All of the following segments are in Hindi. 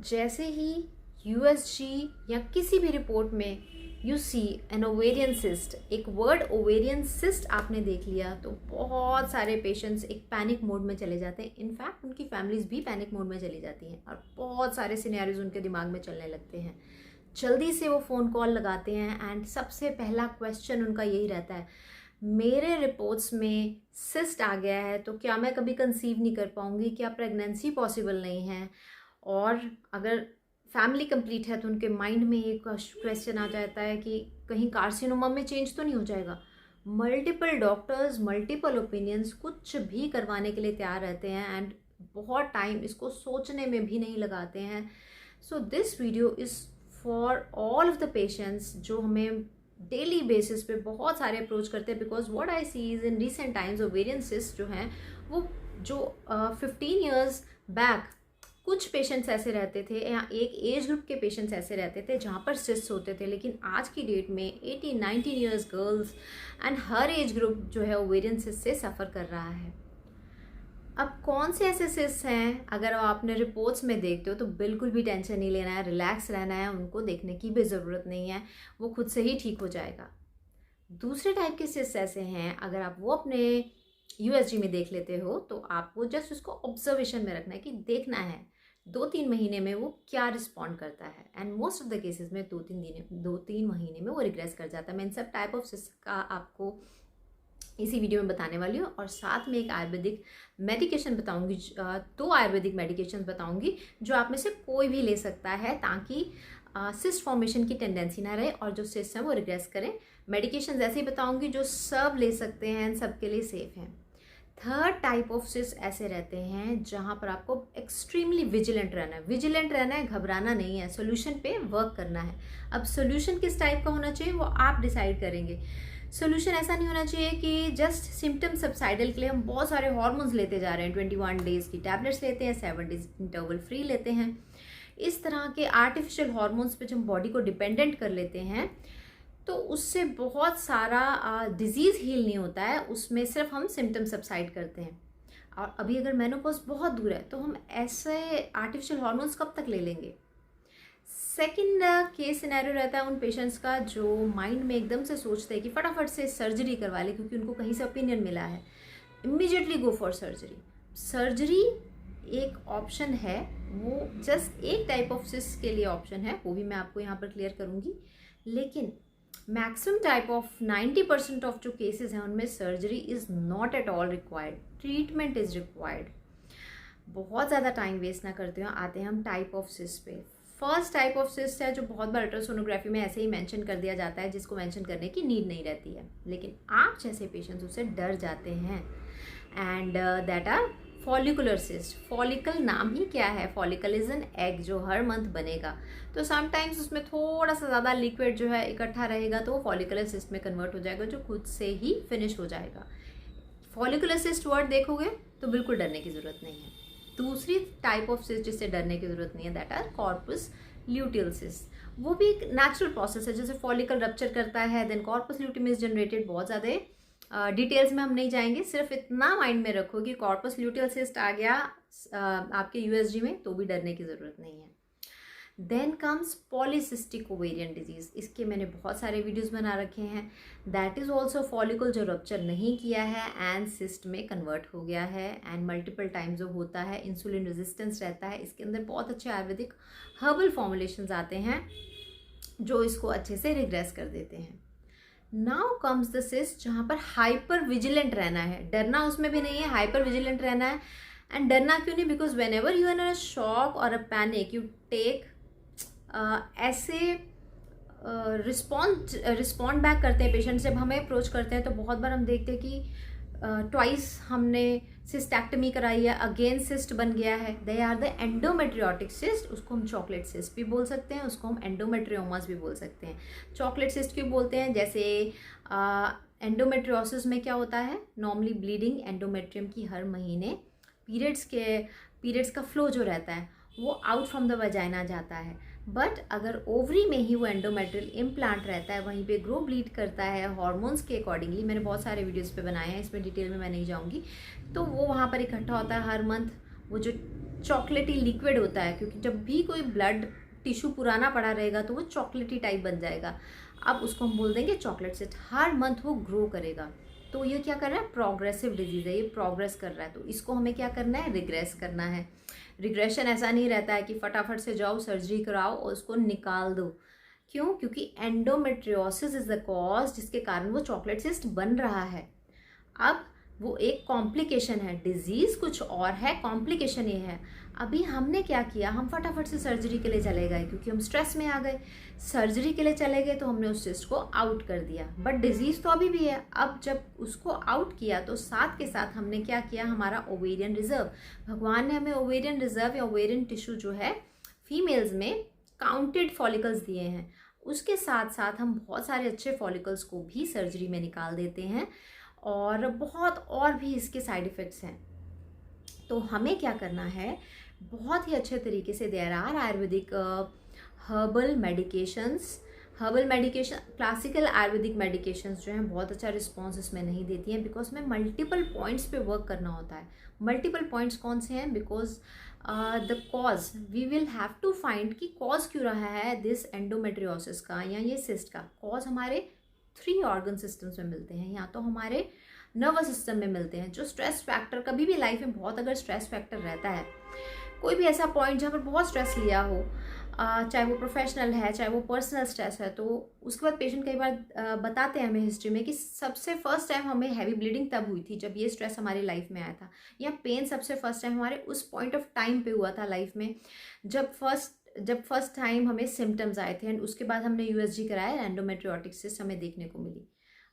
जैसे ही यूएसजी या किसी भी रिपोर्ट में you see an ovarian cyst, एक वर्ड ओवेरियन सिस्ट आपने देख लिया, तो बहुत सारे पेशेंट्स एक पैनिक मोड में चले जाते हैं। इनफैक्ट उनकी फैमिलीज भी पैनिक मोड में चली जाती हैं और बहुत सारे सिनेरियोज उनके दिमाग में चलने लगते हैं। जल्दी से वो फ़ोन कॉल लगाते हैं एंड सबसे पहला क्वेश्चन उनका यही रहता है, मेरे रिपोर्ट्स में सिस्ट आ गया है तो क्या मैं कभी कंसीव नहीं कर पाऊंगी, क्या प्रेगनेंसी पॉसिबल नहीं है। और अगर फैमिली कंप्लीट है तो उनके माइंड में एक क्वेश्चन आ जाता है कि कहीं कार्सिनोमा में चेंज तो नहीं हो जाएगा। मल्टीपल डॉक्टर्स, मल्टीपल ओपिनियंस, कुछ भी करवाने के लिए तैयार रहते हैं एंड बहुत टाइम इसको सोचने में भी नहीं लगाते हैं। So this video is for all of the patients जो हमें डेली बेसिस पे बहुत सारे अप्रोच करते हैं, because what I see is in recent times ovarian cyst जो हैं वो जो 15 ईयर्स बैक कुछ पेशेंट्स ऐसे रहते थे या एक एज ग्रुप के पेशेंट्स ऐसे रहते थे जहाँ पर सिस्ट होते थे, लेकिन आज की डेट में 18-19 years girls and her age group जो है ओवेरियन सिस्ट से सफ़र कर रहा है। अब कौन से ऐसे सिस्ट हैं, अगर आपने रिपोर्ट्स में देखते हो तो बिल्कुल भी टेंशन नहीं लेना है, रिलैक्स रहना है, उनको देखने की भी ज़रूरत नहीं है, वो खुद से ही ठीक हो जाएगा। दूसरे टाइप के सिस्ट ऐसे हैं, अगर आप वो अपने यूएसजी में देख लेते हो तो आपको जस्ट उसको ऑब्जर्वेशन में रखना है कि देखना है 2-3 महीने में वो क्या रिस्पॉन्ड करता है। And most of the cases में 2-3 महीने में वो रिग्रेस कर जाता है। मैं इन सब टाइप ऑफ सिस्ट का आपको इसी वीडियो में बताने वाली हूँ और साथ में एक आयुर्वेदिक मेडिकेशन बताऊंगी, 2 आयुर्वेदिक मेडिकेशन बताऊंगी जो आप में से कोई भी ले सकता है ताकि सिस्ट फॉर्मेशन की टेंडेंसी ना रहे और जो सिस्ट हैं वो रिग्रेस करें। मेडिकेशन ऐसे ही बताऊंगी जो सब ले सकते हैं, सबके लिए सेफ हैं। थर्ड टाइप ऑफ सिस्ट ऐसे रहते हैं जहाँ पर आपको एक्सट्रीमली विजिलेंट रहना है, घबराना नहीं है, सोल्यूशन पे वर्क करना है। अब सोल्यूशन किस टाइप का होना चाहिए वो आप डिसाइड करेंगे। सोल्यूशन ऐसा नहीं होना चाहिए कि जस्ट सिम्टम सबसाइडल के लिए हम बहुत सारे हार्मोन्स लेते जा रहे हैं, 21 डेज की टैबलेट्स लेते हैं, 7 डेज इंटरवल फ्री लेते हैं। इस तरह के आर्टिफिशियल हार्मोन्स पे जब हम बॉडी को डिपेंडेंट कर लेते हैं तो उससे बहुत सारा डिजीज़ हील नहीं होता है, उसमें सिर्फ हम सिम्टम सबसाइड करते हैं। और अभी अगर मेनोपॉज बहुत दूर है तो हम ऐसे आर्टिफिशियल हार्मोन्स कब तक ले लेंगे। सेकंड केस सिनेरियो रहता है उन पेशेंट्स का जो माइंड में एकदम से सोचते हैं कि फटाफट से सर्जरी करवा ले क्योंकि उनको कहीं से ओपिनियन मिला है, immediately go for surgery. Surgery एक ऑप्शन है, वो जस्ट एक टाइप ऑफ सिस्ट के लिए ऑप्शन है, वो भी मैं आपको यहाँ पर क्लियर करूँगी। लेकिन मैक्सिमम टाइप ऑफ 90% ऑफ जो केसेस हैं उनमें surgery is not at all required, treatment is required. बहुत ज़्यादा टाइम वेस्ट ना करते हो, आते हैं हम टाइप ऑफ सिस्ट पे। फर्स्ट टाइप ऑफ सिस्ट है जो बहुत बार अल्ट्रासोनोग्राफी में ऐसे ही मेंशन कर दिया जाता है, जिसको मेंशन करने की नीड नहीं रहती है, लेकिन आप जैसे पेशेंट्स उससे डर जाते हैं। And that are follicular cyst. Follicle नाम ही क्या है, फॉलिकल इज एन एग जो हर मंथ बनेगा, तो समटाइम्स उसमें थोड़ा सा ज़्यादा लिक्विड जो है इकट्ठा रहेगा तो वो फॉलिकुलर सिस्ट में कन्वर्ट हो जाएगा जो खुद से ही फिनिश हो जाएगा। फॉलिकुलर सिस्ट वर्ड देखोगे तो बिल्कुल डरने की ज़रूरत नहीं है। दूसरी टाइप ऑफ सिस्ट जिससे डरने की ज़रूरत नहीं है that are corpus luteal cyst. वो भी एक नेचुरल प्रोसेस है, जैसे फॉलिकल रप्चर करता है then corpus luteum is generated. बहुत ज़्यादा डिटेल्स में हम नहीं जाएंगे, सिर्फ इतना माइंड में रखो कि कॉर्पस ल्यूटियल सिस्ट आ गया आपके यूएसजी में तो भी डरने की ज़रूरत नहीं है। Then comes polycystic ovarian disease, इसके मैंने बहुत सारे वीडियोस बना रखे हैं। दैट इज़ ऑल्सो फॉलिकल जो रप्चर नहीं किया है एंड सिस्ट में कन्वर्ट हो गया है एंड मल्टीपल टाइम्स जो होता है, इंसुलिन रेजिस्टेंस रहता है। इसके अंदर बहुत अच्छे आयुर्वेदिक हर्बल फॉर्मुलेशंस आते हैं जो इसको अच्छे से रिग्रेस कर देते हैं। नाउ कम्स द सिस्ट जहाँ पर हाइपर विजिलेंट रहना है, डरना उसमें भी नहीं है, हाइपर विजिलेंट रहना है। एंड डरना क्यों नहीं, because whenever you are in a shock और अ पैनिक यू टेक ऐसे रिस्पॉन्ड बैक करते हैं पेशेंट। जब हमें अप्रोच करते हैं तो बहुत बार हम देखते हैं कि ट्वाइस हमने सिस्टेक्टमी कराई है, अगेन सिस्ट बन गया है। They are the endometriotic cyst, उसको हम चॉकलेट सिस्ट भी बोल सकते हैं, उसको हम एंडोमेट्रियोमास भी बोल सकते हैं। चॉकलेट सिस्ट क्यों बोलते हैं, जैसे एंडोमेट्रियोसिस में क्या होता है, नॉर्मली ब्लीडिंग एंडोमेट्रियम की हर महीने पीरियड्स का फ्लो जो रहता है वो आउट फ्रॉम द वजाइना जाता है। बट अगर ओवरी में ही वो एंडोमेट्रियल इम्प्लांट रहता है, वहीं पे ग्रो ब्लीड करता है हार्मोन्स के अकॉर्डिंगली, मैंने बहुत सारे वीडियोस पे बनाए हैं, इसमें डिटेल में मैं नहीं जाऊंगी, तो वो वहाँ पर इकट्ठा होता है हर मंथ। वो जो चॉकलेटी लिक्विड होता है, क्योंकि जब भी कोई ब्लड टिश्यू पुराना पड़ा रहेगा तो वो चॉकलेटी टाइप बन जाएगा। अब उसको हम बोल देंगे चॉकलेट सिस्ट। हर मंथ वो ग्रो करेगा। तो ये क्या कर रहा है, प्रोग्रेसिव डिजीज है, ये प्रोग्रेस कर रहा है। तो इसको हमें क्या करना है, रिग्रेस करना है। रिग्रेशन ऐसा नहीं रहता है कि फटाफट से जाओ सर्जरी कराओ और उसको निकाल दो। क्यों? क्योंकि एंडोमेट्रियोसिस इज द कॉज जिसके कारण वो चॉकलेट सिस्ट बन रहा है। अब वो एक कॉम्प्लिकेशन है, डिजीज कुछ और है, कॉम्प्लिकेशन ये है। अभी हमने क्या किया, हम फटाफट से सर्जरी के लिए चले गए क्योंकि हम स्ट्रेस में आ गए। सर्जरी के लिए चले गए तो हमने उस सिस्ट को आउट कर दिया, बट डिजीज तो अभी भी है। अब जब उसको आउट किया तो साथ के साथ हमने क्या किया, हमारा ओवेरियन रिजर्व, भगवान ने हमें ओवेरियन रिजर्व या ओवेरियन टिश्यू जो है फीमेल्स में काउंटेड फॉलिकल्स दिए हैं। उसके साथ साथ हम बहुत सारे अच्छे फॉलिकल्स को भी सर्जरी में निकाल देते हैं और बहुत और भी इसके साइड इफ़ेक्ट्स हैं। तो हमें क्या करना है, बहुत ही अच्छे तरीके से there are Ayurvedic herbal medications, classical Ayurvedic medications जो हैं बहुत अच्छा रिस्पॉन्स इसमें नहीं देती हैं, बिकॉज में मल्टीपल पॉइंट्स पे वर्क करना होता है। मल्टीपल पॉइंट्स कौन से हैं, because the cause we will have to find कि कॉज क्यों रहा है दिस एंडोमेट्रियोसिस का या ये सिस्ट का। कॉज हमारे 3 ऑर्गन सिस्टम्स में मिलते हैं, या तो हमारे नर्वस सिस्टम में मिलते हैं। जो स्ट्रेस फैक्टर, कभी भी लाइफ में बहुत अगर स्ट्रेस फैक्टर रहता है, कोई भी ऐसा पॉइंट जहाँ पर बहुत स्ट्रेस लिया हो, चाहे वो प्रोफेशनल है चाहे वो पर्सनल स्ट्रेस है, तो उसके बाद पेशेंट कई बार बताते हैं हमें हिस्ट्री में कि सबसे फर्स्ट टाइम हमें हैवी ब्लीडिंग तब हुई थी जब ये स्ट्रेस हमारी लाइफ में आया था, या पेन सबसे फर्स्ट टाइम हमारे उस पॉइंट ऑफ टाइम पे हुआ था लाइफ में जब फर्स्ट टाइम हमें सिम्टम्स आए थे, एंड उसके बाद हमने यूएसजी कराया, एंडोमेट्रियोटिक सिस्ट हमें देखने को मिली।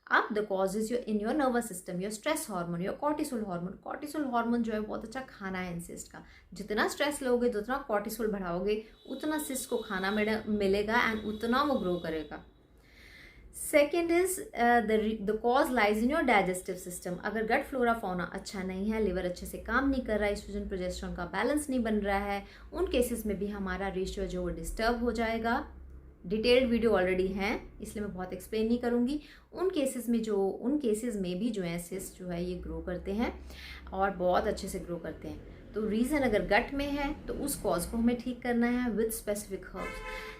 अब the cause is in your nervous system, your stress hormone, your cortisol hormone. Cortisol hormone जो है बहुत अच्छा खाना है इन सिस्ट का। जितना स्ट्रेस लोगे, जितना कॉर्टिसोल बढ़ाओगे, उतना सिस्ट को खाना मिलेगा एंड उतना वो ग्रो करेगा। Second is the cause lies in your digestive system. अगर गट फ्लोरा फौना अच्छा नहीं है, लिवर अच्छे से काम नहीं कर रहा है, एस्ट्रोजन प्रोजेस्टेरोन का बैलेंस नहीं बन रहा है, उन केसेस में भी हमारा रेशियो जो वो डिस्टर्ब हो जाएगा। डिटेल्ड वीडियो ऑलरेडी हैं, इसलिए मैं बहुत एक्सप्लेन नहीं करूँगी। उन केसेस में भी जो है सिस्ट जो है ये ग्रो करते हैं और बहुत अच्छे से ग्रो करते हैं। तो रीज़न अगर गट में है तो उस कॉज को हमें ठीक करना है विद स्पेसिफिक हर्ब्स।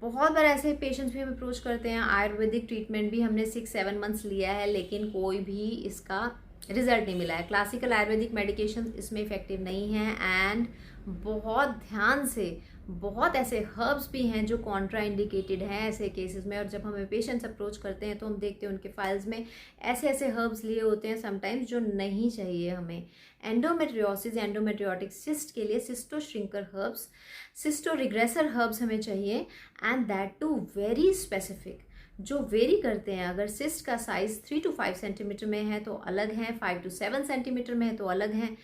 बहुत बार ऐसे पेशेंट्स भी हम अप्रोच करते हैं, आयुर्वेदिक ट्रीटमेंट भी हमने 6-7 मंथ्स लिया है लेकिन कोई भी इसका रिजल्ट नहीं मिला है। क्लासिकल आयुर्वेदिक मेडिकेशन इसमें इफेक्टिव नहीं है, एंड बहुत ध्यान से बहुत ऐसे हर्ब्स भी हैं जो कॉन्ट्रा इंडिकेटेड हैं ऐसे केसेस में। और जब हमें पेशेंट्स अप्रोच करते हैं तो हम देखते हैं उनके फाइल्स में ऐसे हर्ब्स लिए होते हैं समटाइम्स जो नहीं चाहिए हमें। एंडोमेट्रियोसिस, एंडोमेट्रियोटिक सिस्ट के लिए cysto shrinker herbs, cysto regressor herbs हमें चाहिए, and that too very specific, जो वेरी करते हैं। अगर सिस्ट का साइज 3 to 5 सेंटीमीटर में है तो अलग हैं, 5 to 7 सेंटीमीटर में है तो अलग हैं,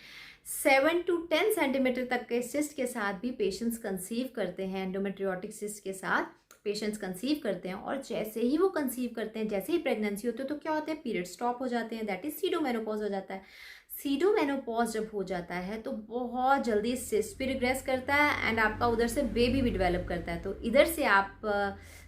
7 to 10 सेंटीमीटर तक के सिस्ट के साथ भी पेशेंट्स कंसीव करते हैं। एंडोमेट्रियोटिक सिस्ट के साथ पेशेंट्स कंसीव करते हैं, और जैसे ही वो कंसीव करते हैं, जैसे ही प्रेगनेंसी होती है तो क्या होता है, पीरियड स्टॉप हो जाते हैं, दैट इज सीडोमेनोपॉज हो जाता है। सीडोमेनोपॉज जब हो जाता है तो बहुत जल्दी सिस्ट भी रिग्रेस करता है एंड आपका उधर से बेबी भी डेवलप करता है। तो इधर से आप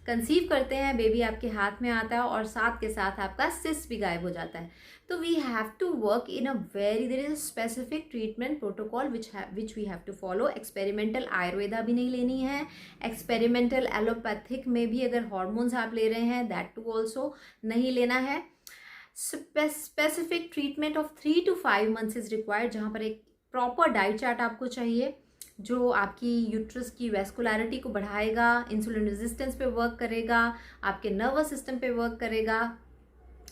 कंसीव करते हैं, बेबी आपके हाथ में आता है और साथ के साथ आपका सिस्ट भी गायब हो जाता है। तो we have to work in a very, there is a specific treatment protocol which we have to follow. Experimental Ayurveda भी नहीं लेनी है, एक्सपेरिमेंटल एलोपैथिक में भी अगर हॉर्मोन्स आप ले रहे हैं दैट टू ऑल्सो नहीं लेना है। Specific treatment of 3 to 5 months is required, जहाँ पर एक प्रॉपर डाइट चार्ट आपको चाहिए जो आपकी यूट्रस की वेस्कुलरिटी को बढ़ाएगा, इंसुलिन रेजिस्टेंस पे वर्क करेगा, आपके नर्वस सिस्टम पे वर्क करेगा,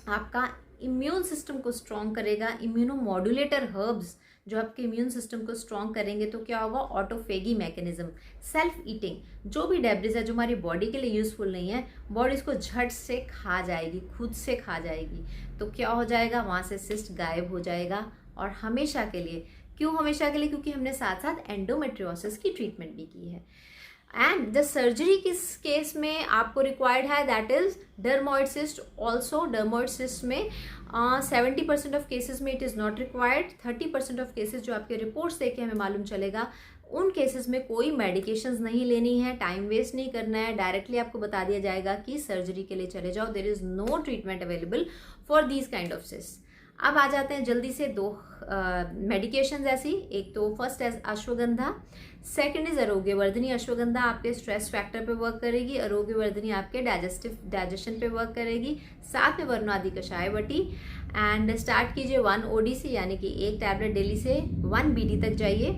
आपका इम्यून सिस्टम को स्ट्रॉन्ग करेगा। इम्यूनोमॉड्यूलेटर हर्ब्स जो आपके इम्यून सिस्टम को स्ट्रॉन्ग करेंगे तो क्या होगा, ऑटोफेगी मैकेनिज्म, सेल्फ ईटिंग, जो भी डेब्रिज है जो हमारी बॉडी के लिए यूजफुल नहीं है, बॉडी इसको झट से खा जाएगी, खुद से खा जाएगी। तो क्या हो जाएगा, वहाँ से सिस्ट गायब हो जाएगा और हमेशा के लिए। क्यों हमेशा के लिए? क्योंकि हमने साथ साथ एंडोमेट्रियोसिस की ट्रीटमेंट भी की है। एंड द सर्जरी किस केस में आपको रिक्वायर्ड है, that is dermoid cyst. Also dermoid cyst में 70% ऑफ केसेस में it is not required. 30% of cases जो आपके रिपोर्ट्स देख के हमें मालूम चलेगा, उन केसेस में कोई मेडिकेशंस नहीं लेनी है, टाइम वेस्ट नहीं करना है, डायरेक्टली आपको बता दिया जाएगा कि सर्जरी के लिए चले जाओ, there is no treatment available for these kind of cyst. अब आ जाते हैं जल्दी से दो मेडिकेशंस ऐसी, एक तो फर्स्ट है अश्वगंधा, सेकंड इज आरोग्यवर्धिनी। अश्वगंधा आपके स्ट्रेस फैक्टर पे वर्क करेगी, आरोग्यवर्धिनी आपके डाइजेशन पे वर्क करेगी, साथ में वर्णादि कषाय बटी। एंड स्टार्ट कीजिए 1 OD से, यानी कि एक टैबलेट डेली से 1 BD तक जाइए।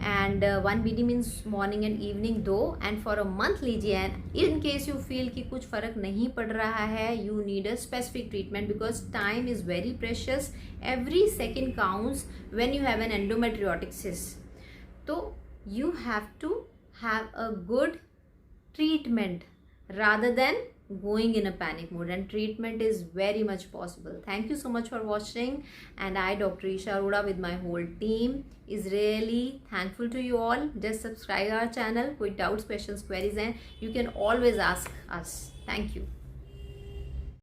And 1 BD means morning and evening 2, and for a month लीजिए। And in case you feel कि कुछ फर्क नहीं पड़ रहा है, you need a specific treatment because time is very precious, every second counts when you have an endometriotic cyst. तो you have to have a good treatment rather than going in a panic mode, and treatment is very much possible. Thank you so much for watching, and I, Dr. Isha Arora, with my whole team is really thankful to you all. Just subscribe our channel. कोई doubts, questions, queries हैं, you can always ask us. Thank you.